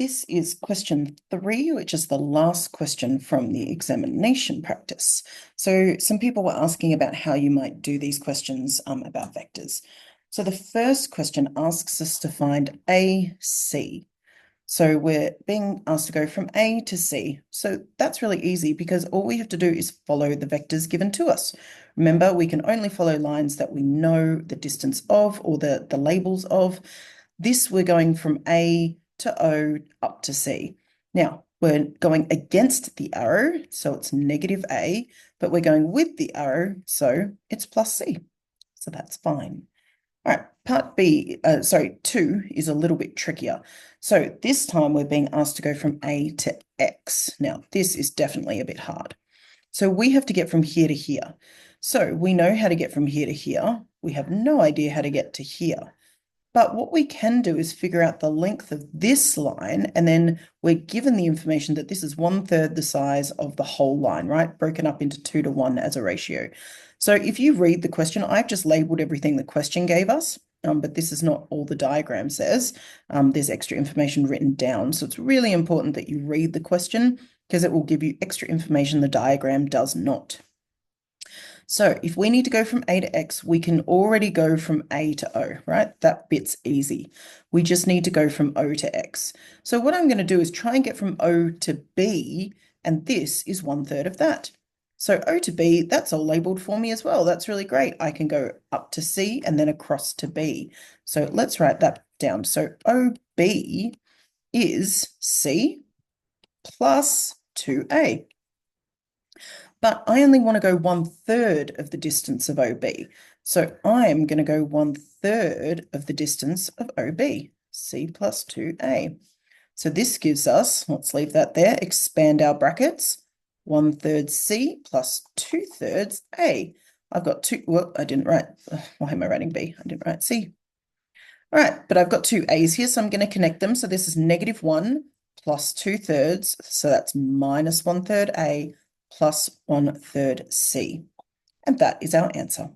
This is question 3, which is the last question from the examination practice. So some people were asking about how you might do these questions about vectors. So the first question asks us to find AC. So we're being asked to go from A to C. So that's really easy because all we have to do is follow the vectors given to us. Remember, we can only follow lines that we know the distance of or the labels of. This we're going from A to O up to C. Now, we're going against the arrow, so it's negative A, but we're going with the arrow, so it's plus C. So that's fine. All right, part B, 2 is a little bit trickier. So this time we're being asked to go from A to X. Now, this is definitely a bit hard. So we have to get from here to here. So we know how to get from here to here. We have no idea how to get to here. But what we can do is figure out the length of this line, and then we're given the information that this is 1/3 the size of the whole line, right? Broken up into 2 to 1 as a ratio. So if you read the question, I've just labeled everything the question gave us, but this is not all the diagram says. There's extra information written down. So it's really important that you read the question because it will give you extra information the diagram does not. So if we need to go from A to X, we can already go from A to O, right? That bit's easy. We just need to go from O to X. So what I'm going to do is try and get from O to B, and this is 1/3 of that. So O to B, that's all labeled for me as well. That's really great. I can go up to C and then across to B. So let's write that down. So OB is C plus 2A. But I only want to go 1/3 of the distance of OB. So I'm going to go 1/3 of the distance of OB, C plus 2A. So this gives us, let's leave that there, expand our brackets, 1/3 C plus 2/3 A. I've got two, well, I didn't write, why am I writing B? I didn't write C. All right, but I've got two A's here, so I'm going to connect them. So this is -1 plus 2/3, so that's minus 1/3 A plus 1/3 C. And that is our answer.